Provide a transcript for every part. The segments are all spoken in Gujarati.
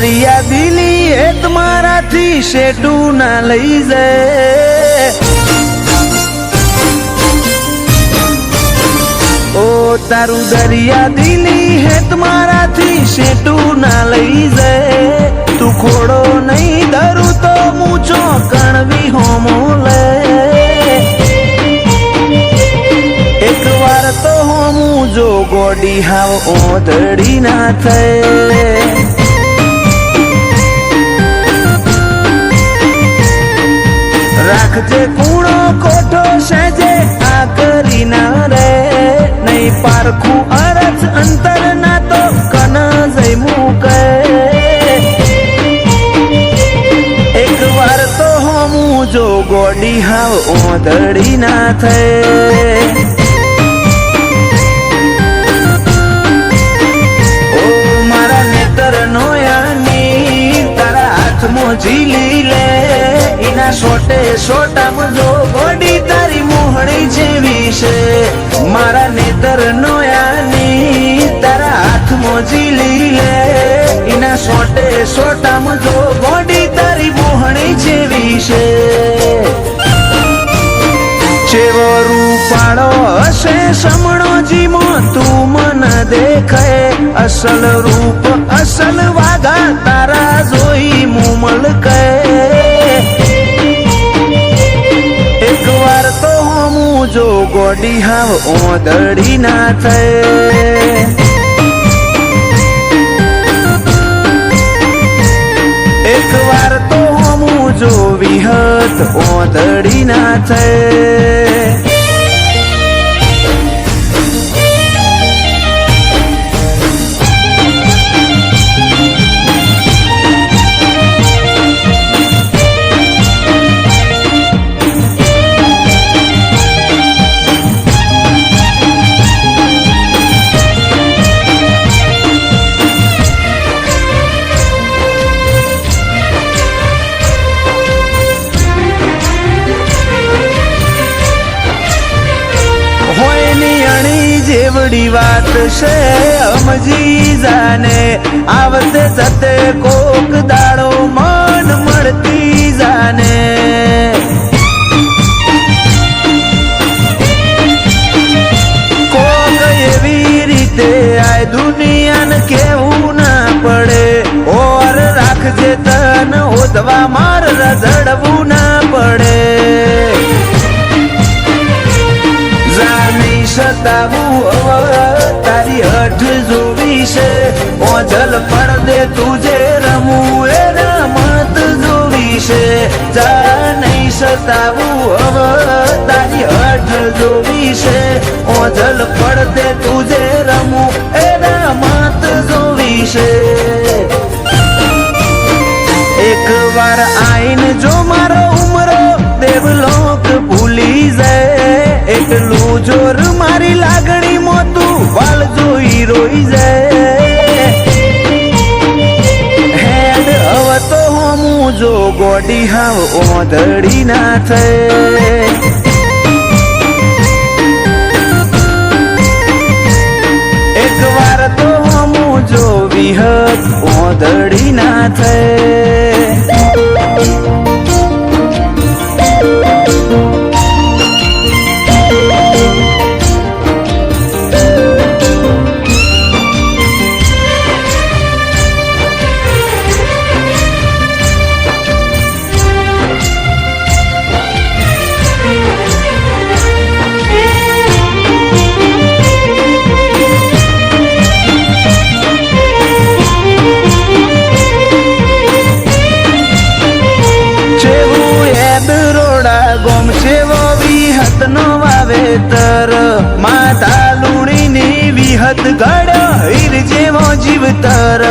દરિયા દિલી એ તમારાથી શેઠું ના લઈ જાય ઓ તારું દરિયા દિલી હે તમારાથી શેઠું ના લઈ જાય તું ખોડો નહીં ધરું તો મૂછો કણવી હોમો લે એક વાર તો હોમું જો ગોડી હાવ ઓધડી ના થાય રાખજે કૂણો કોઠો સેજે આ કરી ના રે નહીં પારખું અરજ અંતર ના તો કન જઈ મૂકે એક વાર તો હોમું જો ગોડી હાવ ઓધડી ના થાય ઓ મારા નેતર નો યાની તારા હાથમાં ઝીલી લે સોટે સોટામાં જો ગોડી તારી મોહણી જેવી છે મારા નેતર નો યાની તારા હાથમાં ઝીલી લે એના સોટે સોટામાં જો ગોડી તારી મોહણી જેવી છે ચેવો રૂપાળો હશે સમણો જીમો તું મને દેખાય અસલ રૂપ અસલ વાગા તારા જોઈ મુમલ કહે એક વાર તો હોમું જો ગોડી હાવ ઓધડી ના થાય એક વાર તો હોમું જો વિહત ઓધડી ના થાય જેવડી વાત છે સમજી જાને આવતે જતે કોક દાડો મન મળતી જાને કોક એવી રીતે આ દુનિયાને કેવું ના પડે ઓર રાખજે તન ઓધવા માર રઝડવું ના પડે સતાવું તારી હઠ જોવી છે ઓજલ પડદે તુજે રમવું એ રમત જોવી છે જા નહીં સતાવું તારી હઠ જોવી છે ઓજલ પડદે તુજે રમવું એ રમત જોવી છે એક વાર આઈન જો મારો ઉમરો દેવલોક ભૂલી જાય એટલું જોર મારી લાગણી મોતું વાલ જોઈ રોઈ જાય હેડ હવે તો હોમું જો ગોડી હાવ ઓધડી ના થાય એક વાર તો હોમું જો વિહત ઓધડી ના થાય જીવતર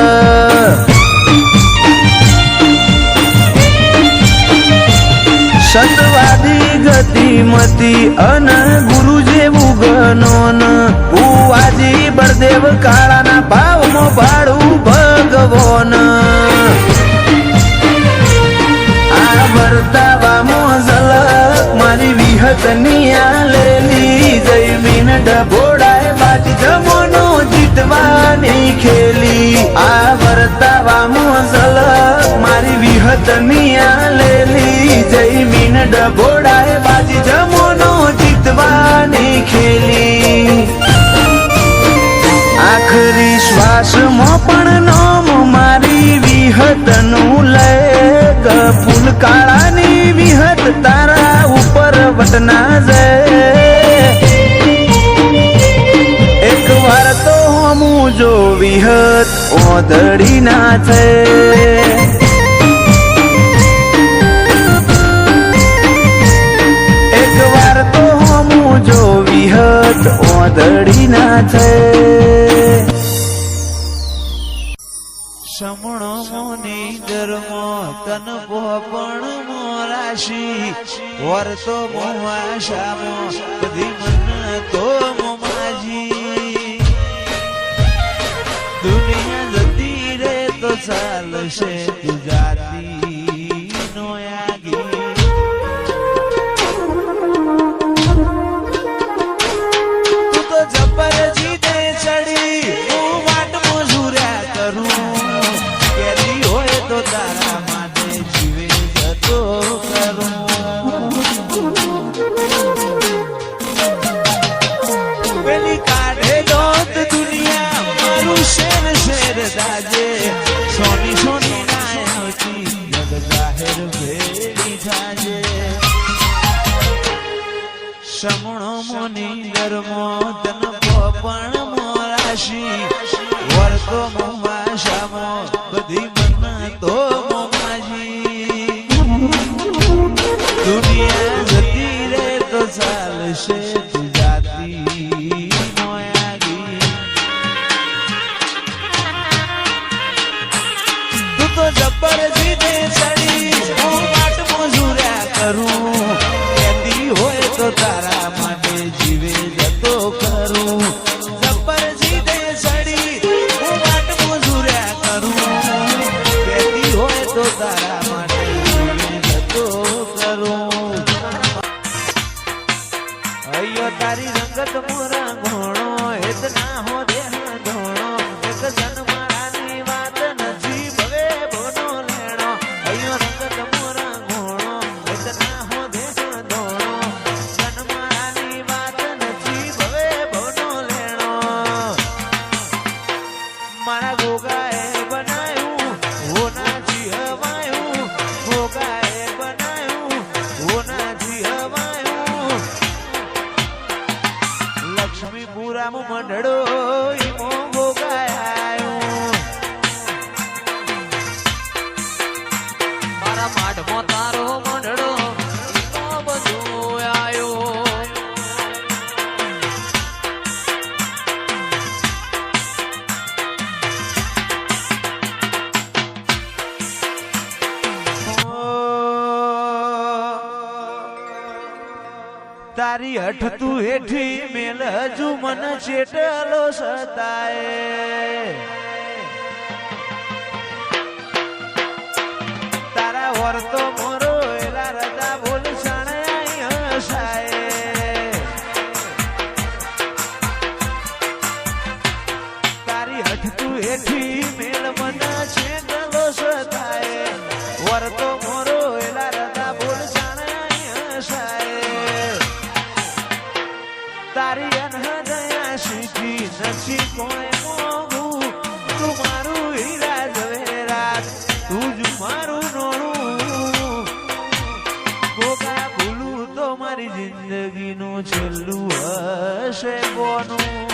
સતવાદી ગતિમતી અન ગુરુ જેવું ગનોન ભુવાજી બળદેવ કાળાના ભાવમાં ભાડું ભગવાન આ વર્તાવામાં ઝલક મારી વિહતની આલેલી જયમીન ઢબોડાય બાજી જમોનો જીતવાની ખેલી આ વર્તાવામાં ઝલક મારી વિહતની આલેલી જયમીન ઢબોડાય બાજી જમોનો જીતવાની ખેલી આખરી શ્વાસમાં પણ નોમ મારી વિહતનું લે ફૂલ કાળાની વિહત તારા ઉપર વટના જાય એક વાર તો હમું જો વિહત ઓધડી ના છે એક વાર તો હમું જો વિહત ઓધડી ના છે સમણો મોની ધર્મો તન પોપણ મોરાશી વર્તો મોવાશામો બધી મન તો મોમાજી દુનિયા જતી રે તો ચાલશે ગુજરાતી નો યાગી તું તો જબર જીતે ચડી હું વાટ મોજુર્યા કરું તારા માટે જીવે જતો કરું પેલી કાઢે દોત દુનિયા મારું શેર શેર દાજે સોની સોની નાયતી જગ જાહેર ભેડી થાજે સમણો મોની ધર્મો તન પોપણ મોરાશી વર્તો મોવાશામો બધી તો મોમાજી દુનિયા જતી રે તો ચાલશે ગુજરાતી નો યાગી તું તો જબર જીતે ચડી હું વાટ મોજુર્યા કરું કહેતી હોય તો તારા માટે જીવે જતો કરું જબર જીતે ચડી હું વાટ મોજુર્યા કરું તો તારા માટે જતો કરું અયો તારી રંગત મોરા ઘોણો હેત ના હો દેહ ધોણો એક જન્મારાની વાત નથી ભવે બોનો લેણો અયો રંગત મોરા ઘોણો હેત ના હો દેહ ધોણો જન્મારાની વાત નથી ભવે બોનો લેણો મારા ગોગાએ બનાયું હોના લક્ષ્મીપુરામાં મંડળો ઈમો ભોગાયો મારા માઠમાં તારો મંડળો ઈમો બધો આયો તારી હઠ તું હેઠી મેલ હજુ મન ચેટલો સતાય તારા વર્તો મોરો એલા રદા બોલ સણાય હસાય તારી હઠ તું હેઠી મેલ મન ચેટલો સતાય વર્તો મોરો એલા રદા બોલ સણાય હસાય તારી અનહદયા શીખી નથી કોઈ મોગું તું મારું હીરા ઝવેરાત તું જ મારું નોણું ગોગા ભૂલું તો મારી જિંદગીનું છેલ્લું હશે કોનું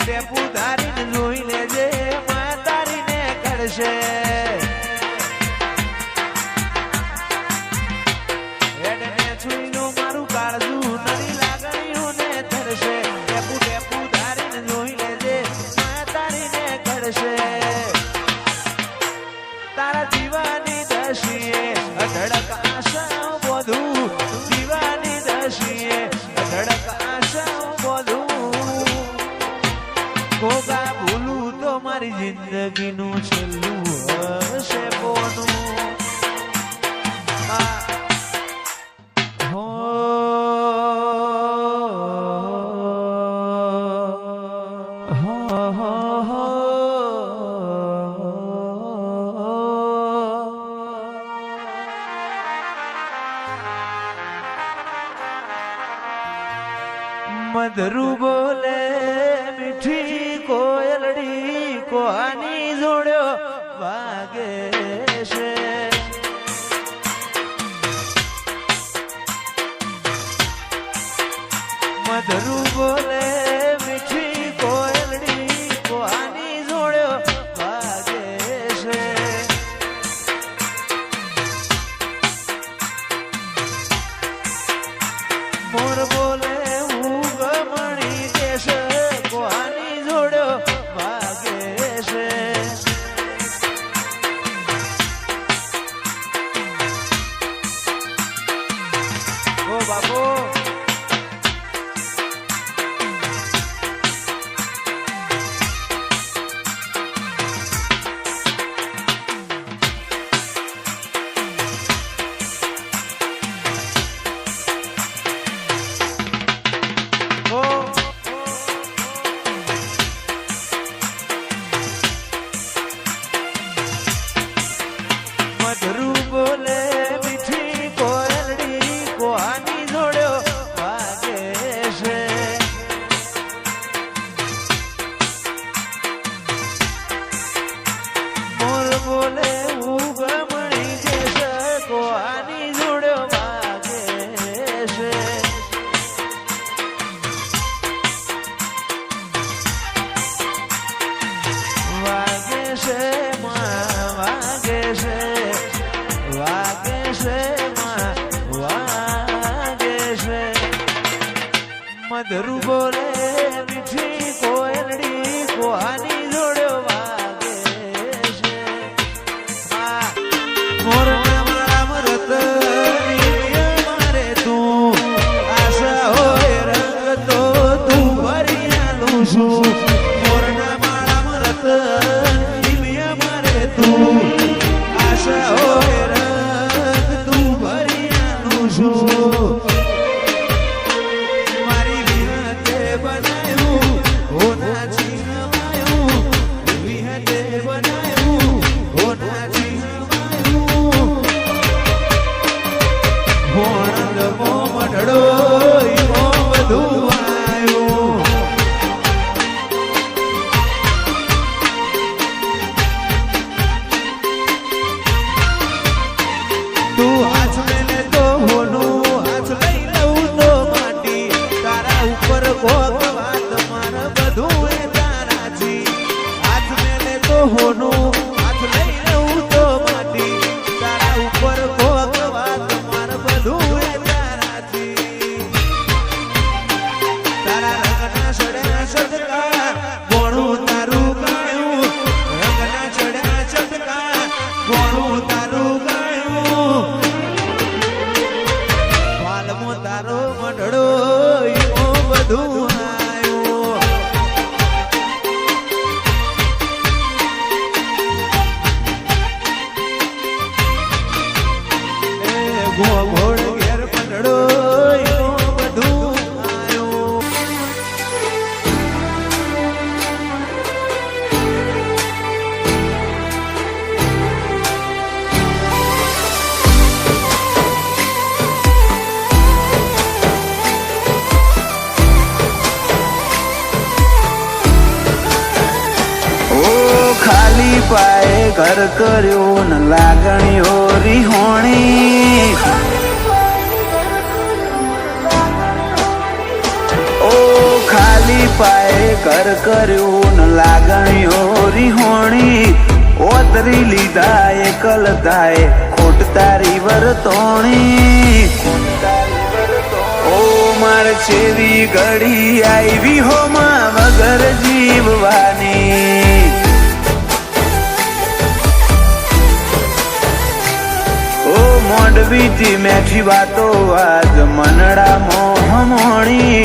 ટેપુ ધારીને જોઈ લેજે માં તારીને કરશે હેડને છુઈનું મારું કાળજું નરી લાગણીઓને ધરશે ટેપુ ધારીને જોઈ લેજે માં તારીને કરશે તારા દીવાની દશીએ અઢળક આશા બધું દીવાની દશીએ અઢળક આશા બધું કોગા ભૂલું તો મારી જિંદગીનું છેલ્લું હશે પોનું મધરું બોલે મીઠી કોયલડી કોની જોડ્યો વાગે છે મધરું બોલે મીઠી કોયલડી કોની જોડ્યો વાગે છે મોર બોલે મધરું બોલે મીઠી કોયલડી કોની જોડ્યો વાગે છે મોર નામ રામ રતની મારે તું આશા હોય રંગ તો તું ભરી આલું છું મોર નામ રામ રતની મારે તું આશા હોય રંગ તું ભરી આલું છું પાએ ઘર કર્યું ને લાગણીઓ રીહોણી ઓ ખાલી પાયે ઘર કર્યું ન લાગણીઓ રીહોણી ઓતરી લીધા એકલતાએ ખોટ તારી વર્તોણી ઓ માર છેવી ઘડી આવી હોમાં વગર જીવવાની ઓ મોડવીથી મેઠી વાતો આજ મનડા મોહમોણી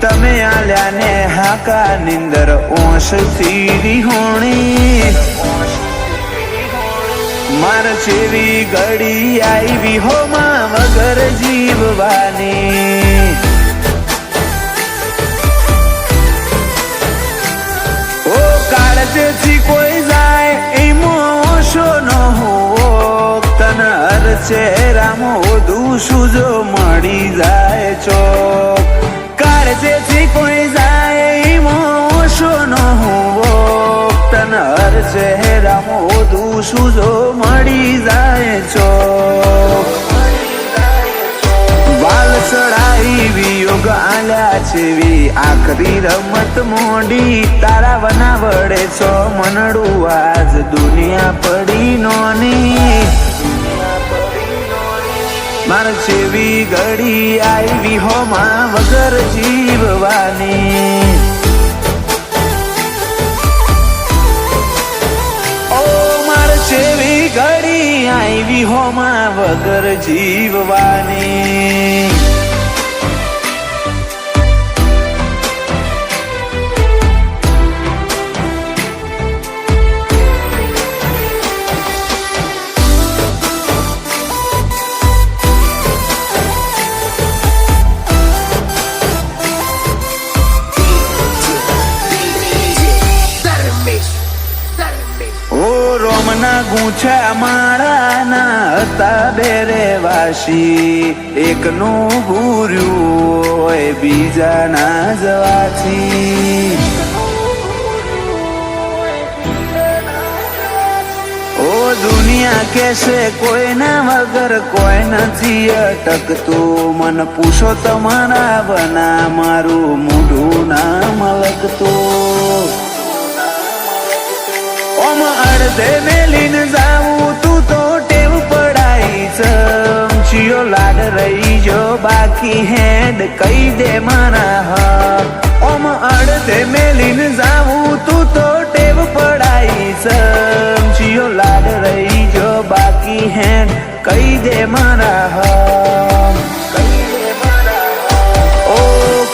તમે આલ્યા ને હાકા નિંદર ઓશ સીરી હોણી માર છેવી ઘડી આવી હોમાં વગર જીવવાની ઓ કાળજેથી કોઈ જાય એમો ઓશો ન હોવો તન હર ચહેરામો દુશું જો મળી જાય ચોક કાળજેથી કોઈ જાય એમો ઓશો ન હોવો તન હર ચહેરામો દુશું જો મળી જાય ચોક વાલ ચડાઈ વિયોગ આલ્યા છેવી આખરી રમત મોડી તારા વના વડે છો મનડું આજ દુનિયા પડી નોની માર છેવી ઘડી આવી હોમાં વગર જીવવાની ઓ માર છેવી ઘડી આવી હોમાં વગર જીવવાની રોમના ગૂંછા માળાના હતા બેરે વાસી એકનું ભૂર્યું હોય બીજાના જવાથી ઓ દુનિયા કેસે કોઈના વગર કોઈ નથી અટકતું મન પૂછો તમારા બના મારું મોઢું ના મલકતું ઓમ અડધે મેલીને જાવું તું તો ટેવ પડાઈ ચમચીઓ લાડ રહી જો બાકી હેડ કહી દે મારા હક ઓમ અડધે મેલીને જાવું તું તો ટેવ પડાઈ ચમચીઓ લાડ રહી જો બાકી હેડ કહી દે મારા હક ઓ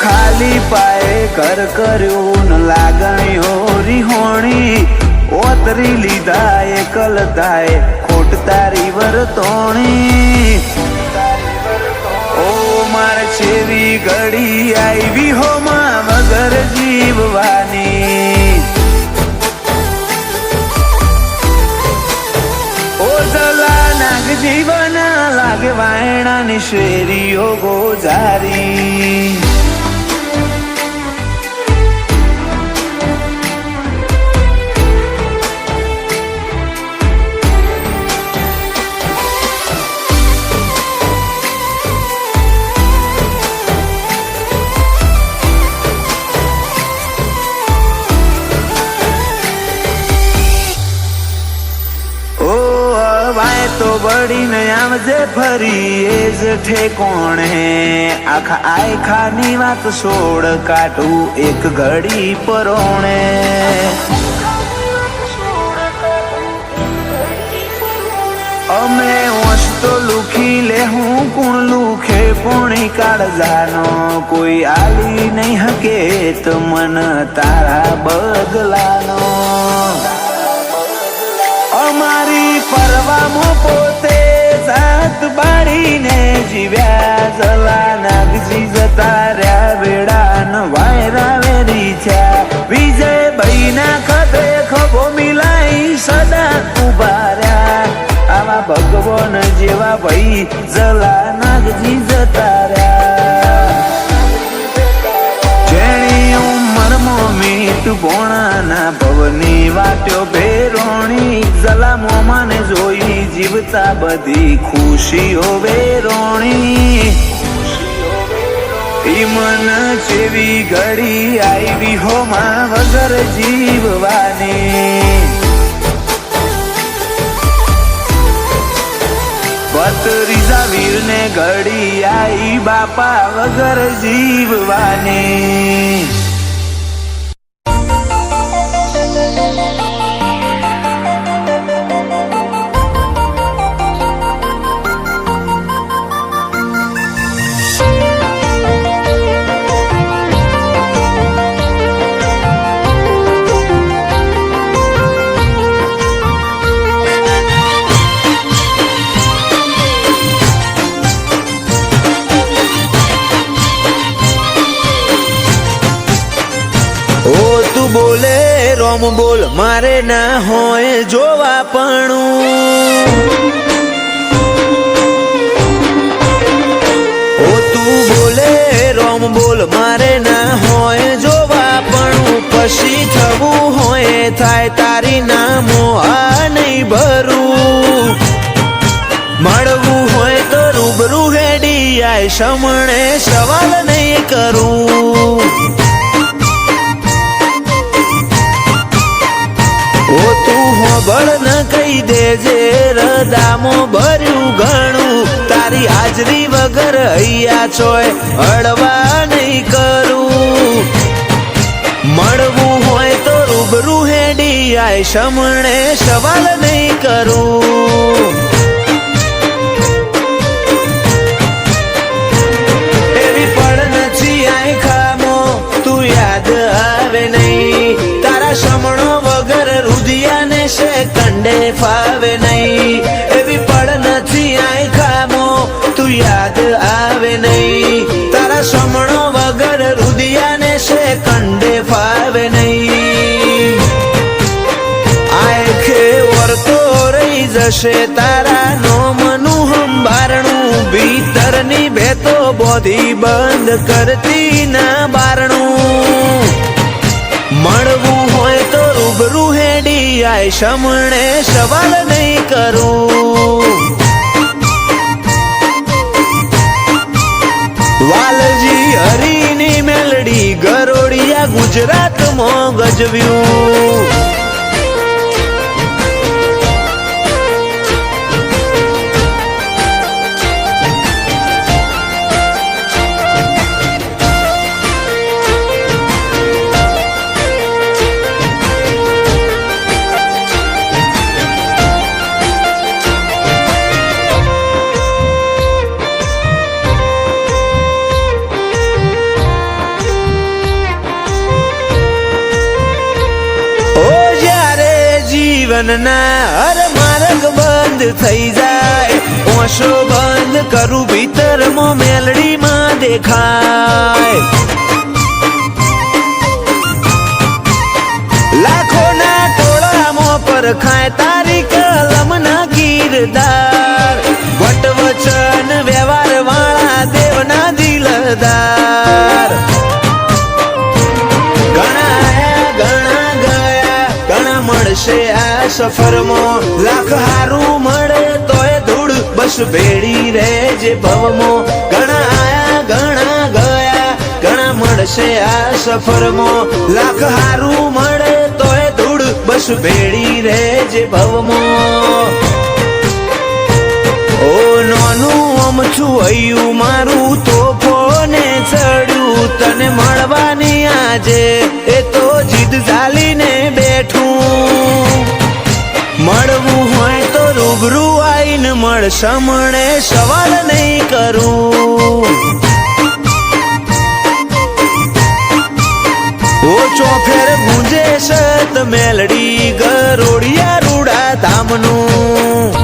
ખાલી પાયે ઘર કર્યું ન લાગણીઓ રીહોણી ઓતરી લીધા એકલતાએ ખોટ તારી વર્તોણી ઓ માર છેવી ઘડી આવી હોમાં વગર જીવવાની ઓ જલા નાગ જીવના લાગે વાયણાની શેરીઓ ગોજારી તો બળીને આવજે ફરી એ જ ઠેકોણે આખા આયખાની વાત છોડ કાઢું એક ઘડી પરોણે અમે હોશ તો લુખી લે હું કુણ લુખે પોણી કાળજાનો કોઈ આલી નહીં હકે તો મન તારા બગલાનો અમારી પરવામાં પોતે જાત બાળીને જીવ્યા જલા નાગજી જતા રહ્યા વેડા ન વાયરા વેરી થયા વિજય ભાઈ ના ખભે ખભો મિલાઈ સદા ઉભા રહ્યા આવા ભગવાન જેવા ભાઈ જલા નાગજી જતા રહ્યા જેણી ઉંમરમાં મીઠ ભોણાના ભવની વાટ્યો ભેરોણી જલા મોમાને જોઈ જીવતા બધી ખુશીઓ વેરોણી ઈ મન જેવી ઘડી આવી હોમાં વગર જીવવાની ત્રીજા વીર ને ઘડી આઈ બાપા વગર જીવવાની બોલે રોમ બોલ મારે ના હોય જોવા પણું ઓ તું બોલે રોમ બોલ મારે ના હોય જોવા પણું પછી થવું હોય થાય તારી નામો આ નહીં ભરું મળવું હોય તો રૂબરૂ હેડી આય સમણે સવાલ નહીં કરું ઓ તું હોબળ ન કહી દેજે રદામો ભર્યું ઘણું તારી હાજરી વગર હૈયા ચોય અડવા નહીં કરું મળવું હોય તો રૂબરૂ હેડી આય સમણે સવાલ નહીં કરું એવી પડ નથી આય ખામો તું યાદ આવે નહીં તારા સમણો રુદિયાને છે કંડે ફાવે નહીં એવી પડ નથી આય ખામો તું યાદ આવે નહીં તારા સમણો વગર રુદિયાને છે કંડે ફાવે નહીં આખે વર્તો રહી જશે તારા નોમનું હંબારણું ભીતરની ભેતો બોધી બંધ કરતી ના બારણું મળવું હોય તો રૂબરૂ હેડી આય સમણે સવાલ નહીં કરું વાલજી હરીની મેલડી ગરોડિયા ગુજરાતમાં ગજવ્યું જીવનના હર માર્ગ બંધ થઈ જાય ઓશો બંધ કરું ભીતરમાં મેલડીમાં દેખાય લાખોના ટોળામાં પરખાય તારી કલમના કીરદાર વટવચન વ્યવહાર વાળા દેવના દિલદાર મળશે આ સફરમાં લાખ હારું મળે તોય ધૂળ બસ ભેડી રહેજે ભવમાં ઘણા આયા ઘણા ગયા ઘણા મળશે આ સફરમાં લાખ હારું મળે તોય ધૂળ બસ ભેડી રહેજે ભવમાં ઓ નોનું અમથું હૈયું મારું તોફોને ચડ્યું તને મળવાની આજે એ તો જીદ ઝાલીને બેઠું મળવું હોય તો રૂબરૂ આઈને મળ સમણે સવાલ નહીં કરું ઓ ચોફેર ગુંજે સત મેલડી ગરોડિયા રૂડા ધામનું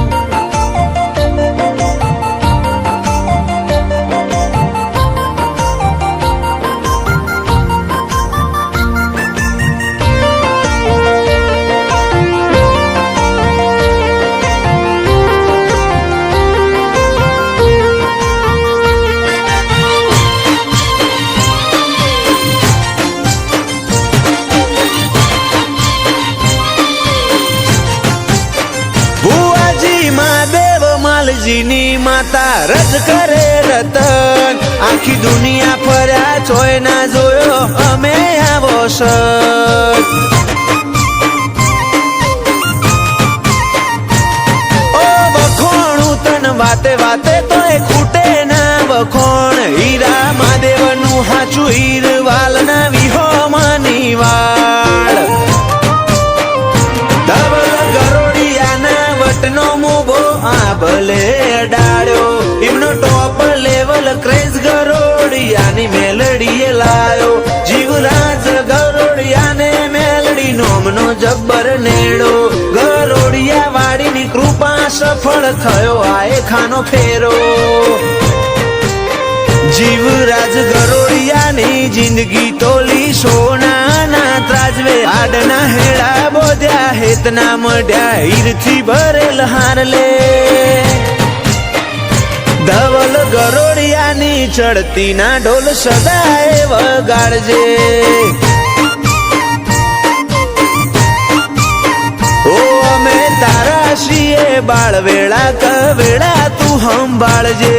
ની માતા રજ કરે રતન આખી દુનિયા ફર્યા ચોય ના જોયો અમે આવો શર્ટ વાતે વાતે તો એ ખૂટે ના વખોણ હીરા મહાદેવનું હાચું હીરવાલ ના વિહોમની વાળ ધવલ ગરોડિયાના વટનો મોભો આ ભલે અડાડ્યો એમનો ટોપ લેવલ ક્રેઝ ગરોડિયાની મેલડીએ લાયો જીવરાજ ગરોડિયાને મેલડી નોમનો જબ્બર નેડો ગરોડિયા વાડીની કૃપા સફળ થયો આએ ખાનો ફેરો જીવરાજ ગરોડિયાની જિંદગી તોલી સોનાના ત્રાજવે આડના હેડા બોધ્યા હેતના મઢ્યા હીરથી ભરેલ હારલે ધવલ ગરોડિયાની ચડતી ના ઢોલ સદાય વગાડજે તારા શ્રીએ બાળ વેળા કવેળા તું સંભાળજે